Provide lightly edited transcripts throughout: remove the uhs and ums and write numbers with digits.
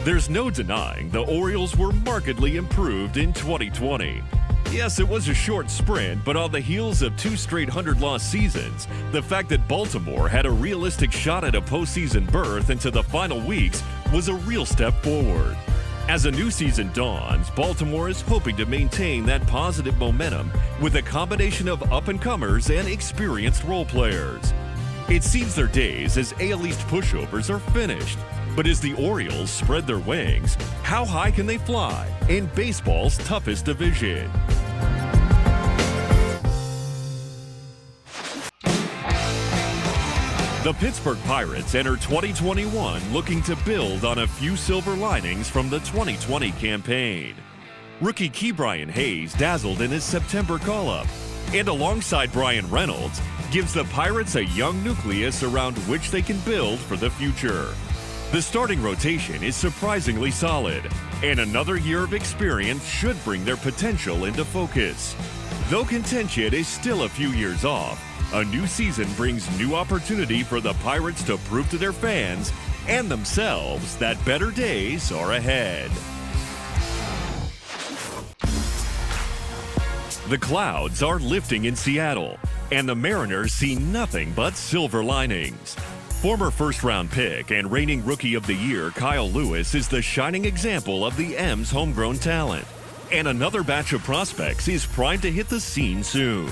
There's no denying the Orioles were markedly improved in 2020. Yes, it was a short sprint, but on the heels of 2 straight 100-loss seasons, the fact that Baltimore had a realistic shot at a postseason berth into the final weeks was a real step forward. As a new season dawns, Baltimore is hoping to maintain that positive momentum with a combination of up-and-comers and experienced role players. It seems their days as AL East pushovers are finished. But as the Orioles spread their wings, how high can they fly in baseball's toughest division? The Pittsburgh Pirates enter 2021 looking to build on a few silver linings from the 2020 campaign. Rookie Ke'Bryan Hayes dazzled in his September call-up, and alongside Brian Reynolds, gives the Pirates a young nucleus around which they can build for the future. The starting rotation is surprisingly solid, and another year of experience should bring their potential into focus. Though contention is still a few years off, a new season brings new opportunity for the Pirates to prove to their fans and themselves that better days are ahead. The clouds are lifting in Seattle, and the Mariners see nothing but silver linings. Former first-round pick and reigning Rookie of the Year Kyle Lewis is the shining example of the M's homegrown talent, and another batch of prospects is primed to hit the scene soon.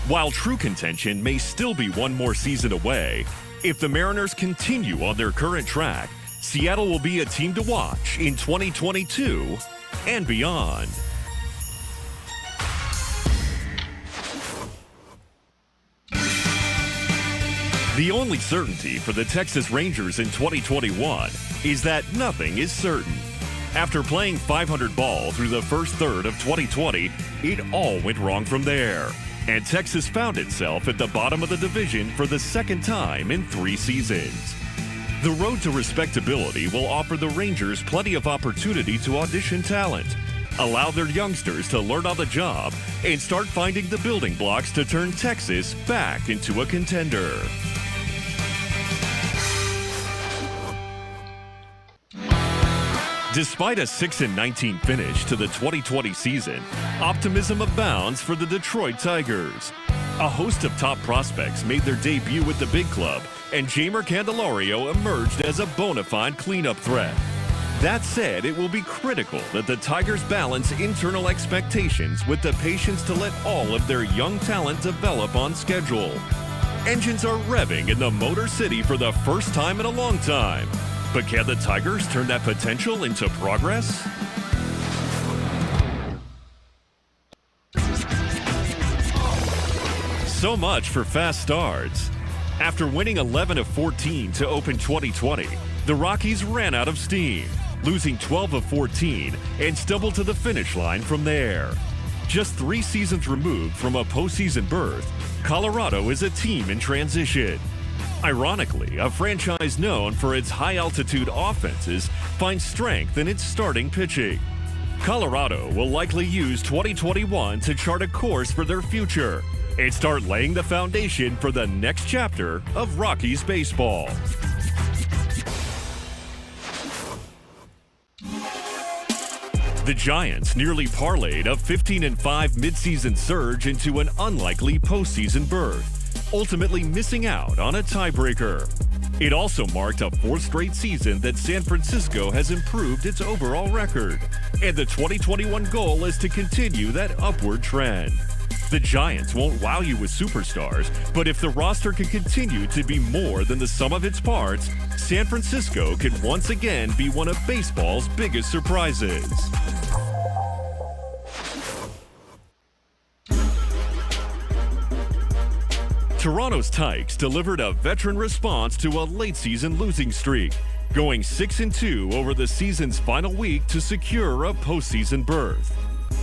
While true contention may still be one more season away, if the Mariners continue on their current track, Seattle will be a team to watch in 2022 and beyond. The only certainty for the Texas Rangers in 2021 is that nothing is certain. After playing .500 ball through the first third of 2020, it all went wrong from there, and Texas found itself at the bottom of the division for the second time in 3 seasons. The road to respectability will offer the Rangers plenty of opportunity to audition talent, allow their youngsters to learn on the job, and start finding the building blocks to turn Texas back into a contender. Despite a 6-19 finish to the 2020 season, optimism abounds for the Detroit Tigers. A host of top prospects made their debut with the big club, and Jeimer Candelario emerged as a bona fide cleanup threat. That said, it will be critical that the Tigers balance internal expectations with the patience to let all of their young talent develop on schedule. Engines are revving in the Motor City for the first time in a long time. But can the Tigers turn that potential into progress? So much for fast starts. After winning 11 of 14 to open 2020, the Rockies ran out of steam, losing 12 of 14 and stumbled to the finish line from there. Just 3 seasons removed from a postseason berth, Colorado is a team in transition. Ironically, a franchise known for its high-altitude offenses finds strength in its starting pitching. Colorado will likely use 2021 to chart a course for their future and start laying the foundation for the next chapter of Rockies baseball. The Giants nearly parlayed a 15-5 midseason surge into an unlikely postseason berth, ultimately missing out on a tiebreaker. It also marked a 4th straight season that San Francisco has improved its overall record, and the 2021 goal is to continue that upward trend. The Giants won't wow you with superstars, but if the roster can continue to be more than the sum of its parts, San Francisco can once again be one of baseball's biggest surprises. Toronto's Tykes delivered a veteran response to a late-season losing streak, going 6-2 over the season's final week to secure a postseason berth.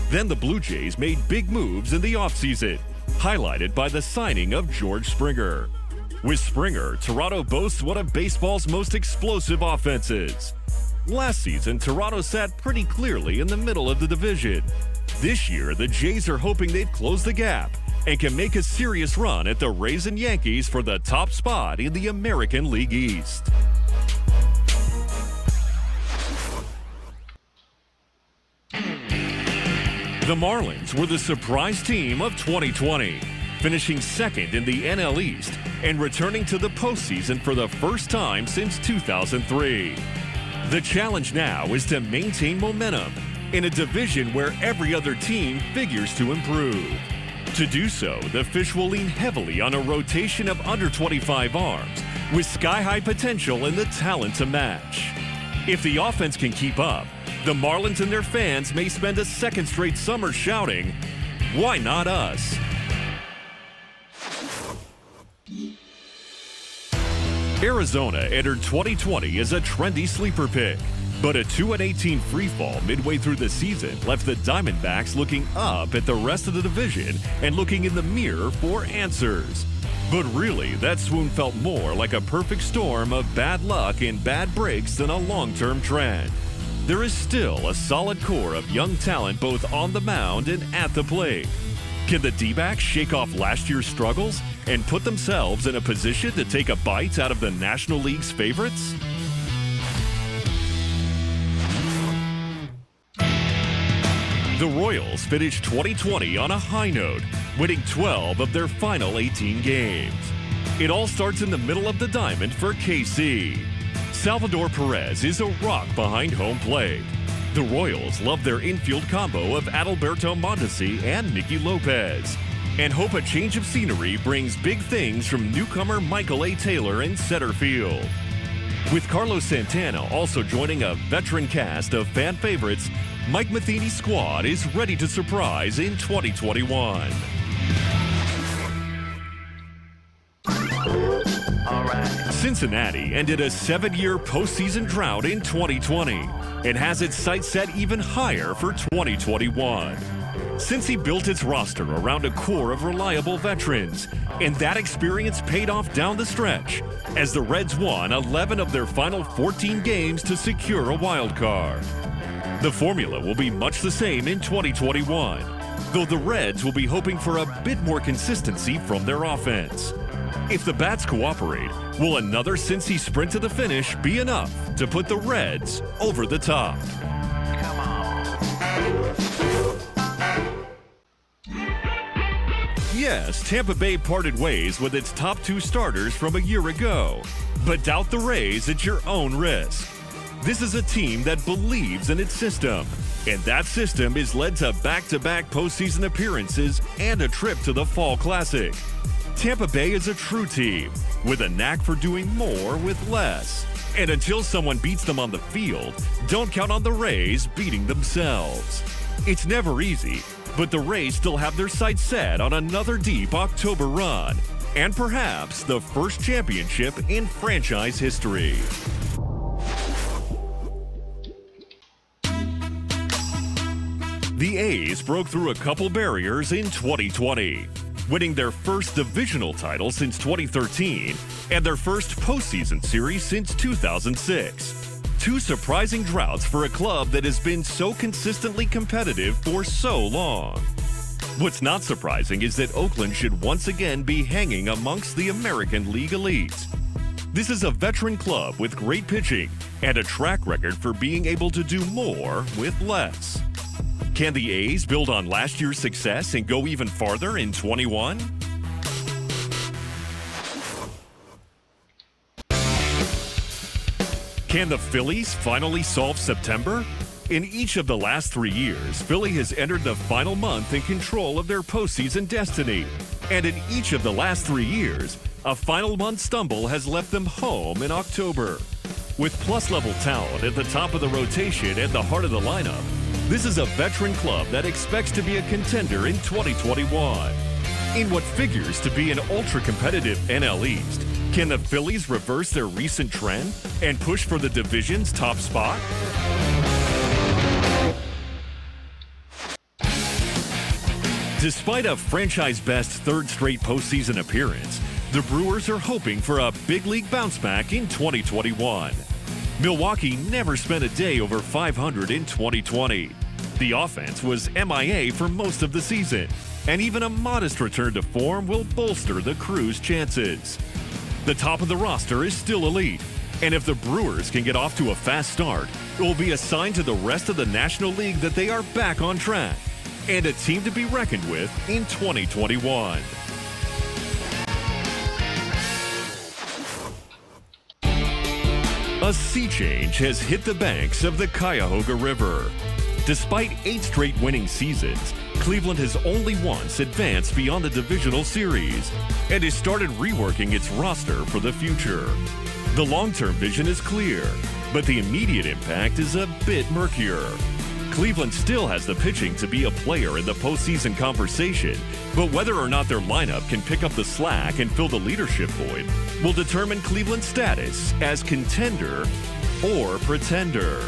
Then the Blue Jays made big moves in the offseason, highlighted by the signing of George Springer. With Springer, Toronto boasts one of baseball's most explosive offenses. Last season, Toronto sat pretty clearly in the middle of the division. This year, the Jays are hoping they'd close the gap and can make a serious run at the Rays and Yankees for the top spot in the American League East. The Marlins were the surprise team of 2020, finishing second in the NL East and returning to the postseason for the first time since 2003. The challenge now is to maintain momentum in a division where every other team figures to improve. To do so, the Fish will lean heavily on a rotation of under 25 arms with sky-high potential and the talent to match. If the offense can keep up, the Marlins and their fans may spend a second straight summer shouting, "Why not us?" Arizona entered 2020 as a trendy sleeper pick, but a 2-18 freefall midway through the season left the Diamondbacks looking up at the rest of the division and looking in the mirror for answers. But really, that swoon felt more like a perfect storm of bad luck and bad breaks than a long-term trend. There is still a solid core of young talent both on the mound and at the plate. Can the D-backs shake off last year's struggles and put themselves in a position to take a bite out of the National League's favorites? The Royals finished 2020 on a high note, winning 12 of their final 18 games. It all starts in the middle of the diamond for KC. Salvador Perez is a rock behind home plate. The Royals love their infield combo of Adalberto Mondesi and Nicky Lopez, and hope a change of scenery brings big things from newcomer Michael A. Taylor in center field. With Carlos Santana also joining a veteran cast of fan favorites, Mike Matheny's squad is ready to surprise in 2021. Cincinnati ended a 7-year postseason drought in 2020 and has its sights set even higher for 2021. Cincy built its roster around a core of reliable veterans, and that experience paid off down the stretch as the Reds won 11 of their final 14 games to secure a wild card. The formula will be much the same in 2021, though the Reds will be hoping for a bit more consistency from their offense. If the bats cooperate, will another Cincy sprint to the finish be enough to put the Reds over the top? Come on. Yes, Tampa Bay parted ways with its top 2 starters from a year ago, but doubt the Rays at your own risk. This is a team that believes in its system, and that system is led to back-to-back postseason appearances and a trip to the Fall Classic. Tampa Bay is a true team with a knack for doing more with less. And until someone beats them on the field, don't count on the Rays beating themselves. It's never easy, but the Rays still have their sights set on another deep October run, and perhaps the first championship in franchise history. The A's broke through a couple barriers in 2020, winning their first divisional title since 2013 and their first postseason series since 2006. 2 surprising droughts for a club that has been so consistently competitive for so long. What's not surprising is that Oakland should once again be hanging amongst the American League elites. This is a veteran club with great pitching and a track record for being able to do more with less. Can the A's build on last year's success and go even farther in 21? Can the Phillies finally solve September? In each of the last 3 years, Philly has entered the final month in control of their postseason destiny. And in each of the last 3 years, a final month stumble has left them home in October. With plus-level talent at the top of the rotation and the heart of the lineup, this is a veteran club that expects to be a contender in 2021. In what figures to be an ultra-competitive NL East, can the Phillies reverse their recent trend and push for the division's top spot? Despite a franchise-best 3rd straight postseason appearance, the Brewers are hoping for a big league bounce back in 2021. Milwaukee never spent a day over 500 in 2020. The offense was MIA for most of the season, and even a modest return to form will bolster the crew's chances. The top of the roster is still elite, and if the Brewers can get off to a fast start, it will be a sign to the rest of the National League that they are back on track. and a team to be reckoned with in 2021. A sea change has hit the banks of the Cuyahoga River. Despite 8 straight winning seasons, Cleveland has only once advanced beyond the divisional series and has started reworking its roster for the future. The long-term vision is clear, but the immediate impact is a bit murkier. Cleveland still has the pitching to be a player in the postseason conversation, but whether or not their lineup can pick up the slack and fill the leadership void will determine Cleveland's status as contender or pretender.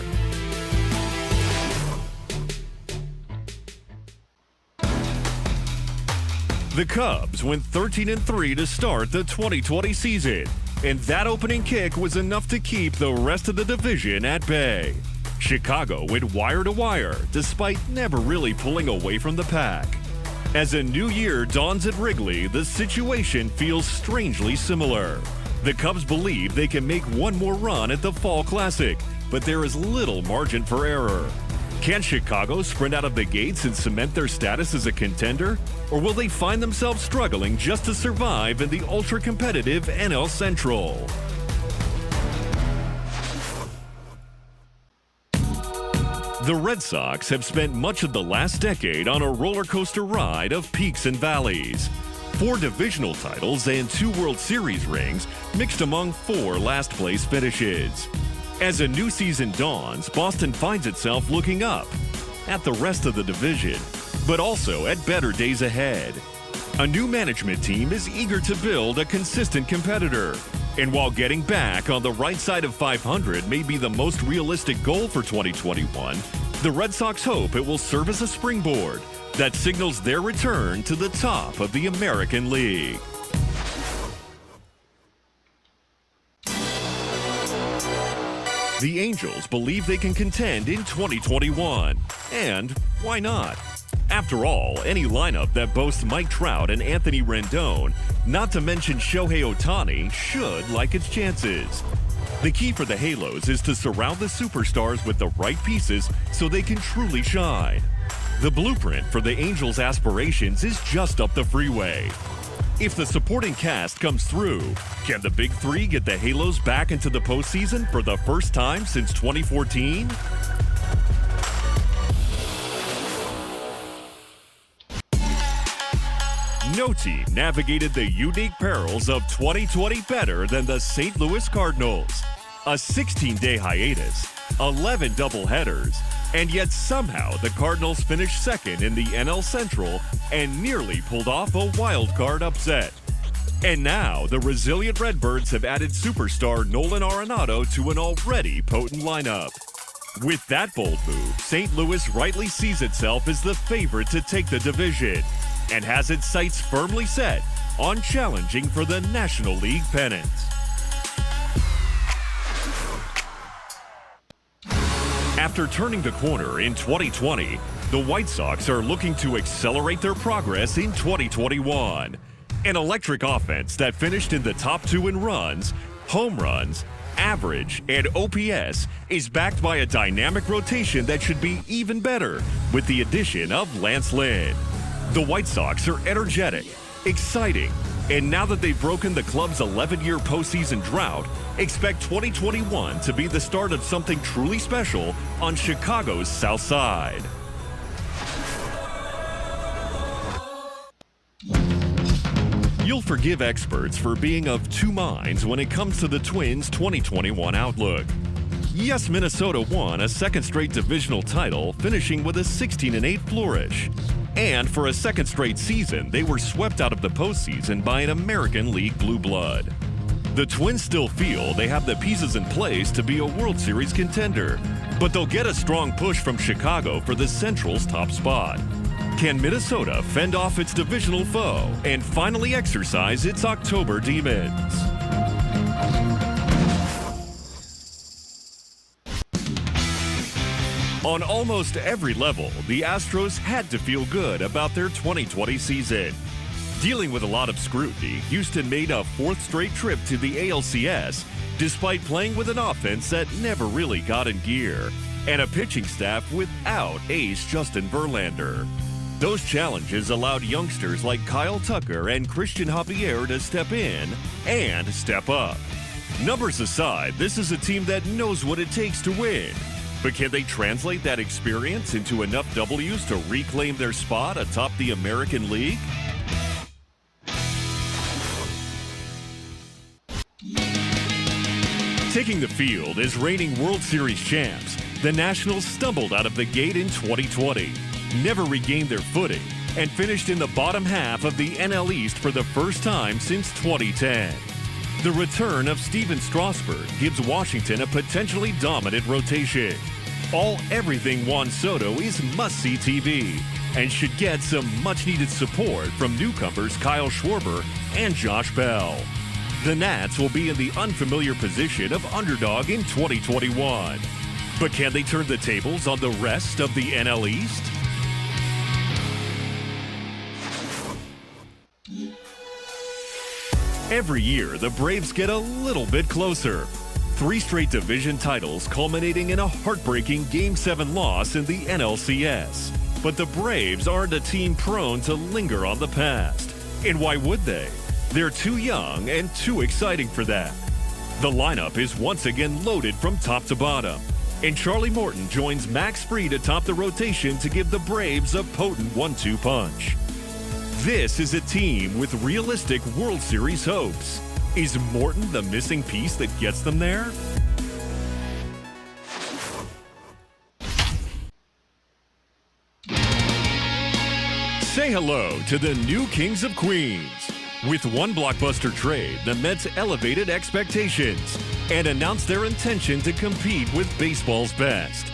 The Cubs went 13-3 to start the 2020 season, and that opening kick was enough to keep the rest of the division at bay. Chicago went wire to wire, despite never really pulling away from the pack. As a new year dawns at Wrigley, the situation feels strangely similar. The Cubs believe they can make one more run at the Fall Classic, but there is little margin for error. Can Chicago sprint out of the gates and cement their status as a contender? Or will they find themselves struggling just to survive in the ultra-competitive NL Central? The Red Sox have spent much of the last decade on a roller coaster ride of peaks and valleys. 4 divisional titles and 2 World Series rings mixed among 4 last-place finishes. As a new season dawns, Boston finds itself looking up at the rest of the division, but also at better days ahead. A new management team is eager to build a consistent competitor. And while getting back on the right side of 500 may be the most realistic goal for 2021, the Red Sox hope it will serve as a springboard that signals their return to the top of the American League. The Angels believe they can contend in 2021. And why not? After all, any lineup that boasts Mike Trout and Anthony Rendon, not to mention Shohei Ohtani, should like its chances. The key for the Halos is to surround the superstars with the right pieces so they can truly shine. The blueprint for the Angels' aspirations is just up the freeway. If the supporting cast comes through, can the Big Three get the Halos back into the postseason for the first time since 2014? No team navigated the unique perils of 2020 better than the St. Louis Cardinals. A 16-day hiatus, 11 doubleheaders, and yet somehow the Cardinals finished second in the NL Central and nearly pulled off a wild card upset. And now the resilient Redbirds have added superstar Nolan Arenado to an already potent lineup. With that bold move, St. Louis rightly sees itself as the favorite to take the division and has its sights firmly set on challenging for the National League pennant. After turning the corner in 2020, the White Sox are looking to accelerate their progress in 2021. An electric offense that finished in the top 2 in runs, home runs, average, and OPS is backed by a dynamic rotation that should be even better with the addition of Lance Lynn. The White Sox are energetic, exciting, and now that they've broken the club's 11-year postseason drought, expect 2021 to be the start of something truly special on Chicago's South Side. You'll forgive experts for being of 2 minds when it comes to the Twins' 2021 outlook. Yes, Minnesota won a 2nd straight divisional title, finishing with a 16-8 flourish. And for a 2nd straight season, they were swept out of the postseason by an American League blue blood. The Twins still feel they have the pieces in place to be a World Series contender, but they'll get a strong push from Chicago for the Central's top spot. Can Minnesota fend off its divisional foe and finally exercise its October demons? On almost every level, the Astros had to feel good about their 2020 season. Dealing with a lot of scrutiny, Houston made a 4th straight trip to the ALCS, despite playing with an offense that never really got in gear, and a pitching staff without ace Justin Verlander. Those challenges allowed youngsters like Kyle Tucker and Christian Javier to step in and step up. Numbers aside, this is a team that knows what it takes to win. But can they translate that experience into enough W's to reclaim their spot atop the American League? Taking the field as reigning World Series champs, the Nationals stumbled out of the gate in 2020, never regained their footing, and finished in the bottom half of the NL East for the first time since 2010. The return of Steven Strasburg gives Washington a potentially dominant rotation. Everything Juan Soto is must-see TV and should get some much-needed support from newcomers Kyle Schwarber and Josh Bell. The Nats will be in the unfamiliar position of underdog in 2021. But can they turn the tables on the rest of the NL East? Every year, the Braves get a little bit closer. 3 straight division titles culminating in a heartbreaking Game 7 loss in the NLCS. But the Braves aren't a team prone to linger on the past. And why would they? They're too young and too exciting for that. The lineup is once again loaded from top to bottom. And Charlie Morton joins Max Fried atop the rotation to give the Braves a potent 1-2 punch. This is a team with realistic World Series hopes. Is Morton the missing piece that gets them there? Say hello to the new Kings of Queens. With one blockbuster trade, the Mets elevated expectations and announced their intention to compete with baseball's best.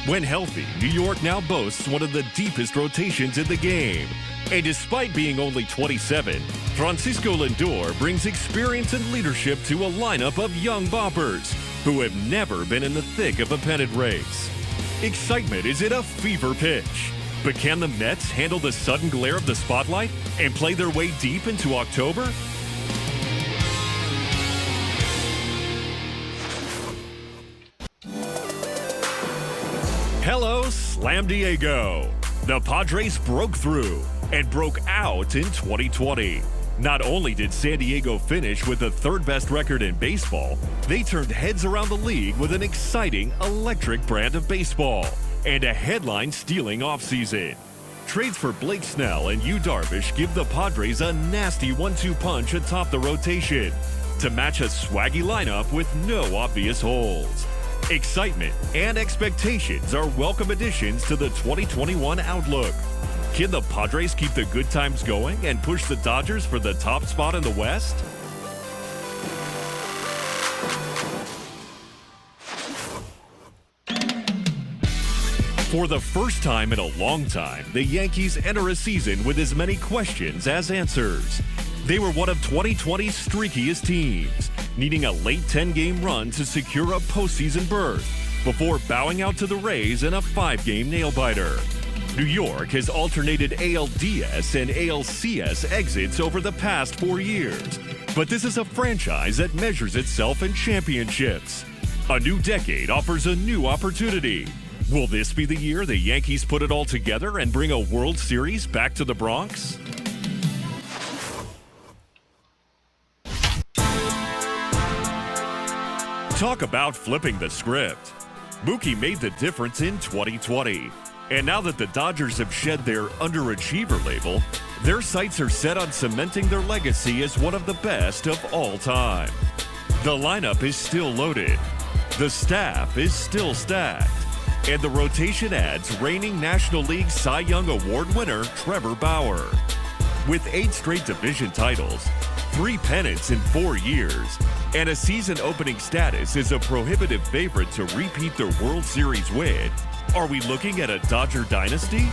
When healthy, New York now boasts one of the deepest rotations in the game. And despite being only 27, Francisco Lindor brings experience and leadership to a lineup of young boppers who have never been in the thick of a pennant race. Excitement is at a fever pitch. But can the Mets handle the sudden glare of the spotlight and play their way deep into October? Hello, Slam Diego. The Padres broke through and broke out in 2020. Not only did San Diego finish with the 3rd best record in baseball, they turned heads around the league with an exciting, electric brand of baseball and a headline-stealing offseason. Trades for Blake Snell and Yu Darvish give the Padres a nasty 1-2 punch atop the rotation to match a swaggy lineup with no obvious holes. Excitement and expectations are welcome additions to the 2021 outlook. Can the Padres keep the good times going and push the Dodgers for the top spot in the West? For the first time in a long time, the Yankees enter a season with as many questions as answers. They were one of 2020's streakiest teams, needing a late 10-game run to secure a postseason berth before bowing out to the Rays in a 5-game nail-biter. New York has alternated ALDS and ALCS exits over the past 4 years, but this is a franchise that measures itself in championships. A new decade offers a new opportunity. Will this be the year the Yankees put it all together and bring a World Series back to the Bronx? Talk about flipping the script. Mookie made the difference in 2020. And now that the Dodgers have shed their underachiever label, their sights are set on cementing their legacy as one of the best of all time. The lineup is still loaded. The staff is still stacked. And the rotation adds reigning National League Cy Young Award winner Trevor Bauer. With 8 straight division titles, 3 pennants in 4 years, and a season-opening status as a prohibitive favorite to repeat their World Series win, are we looking at a Dodger dynasty?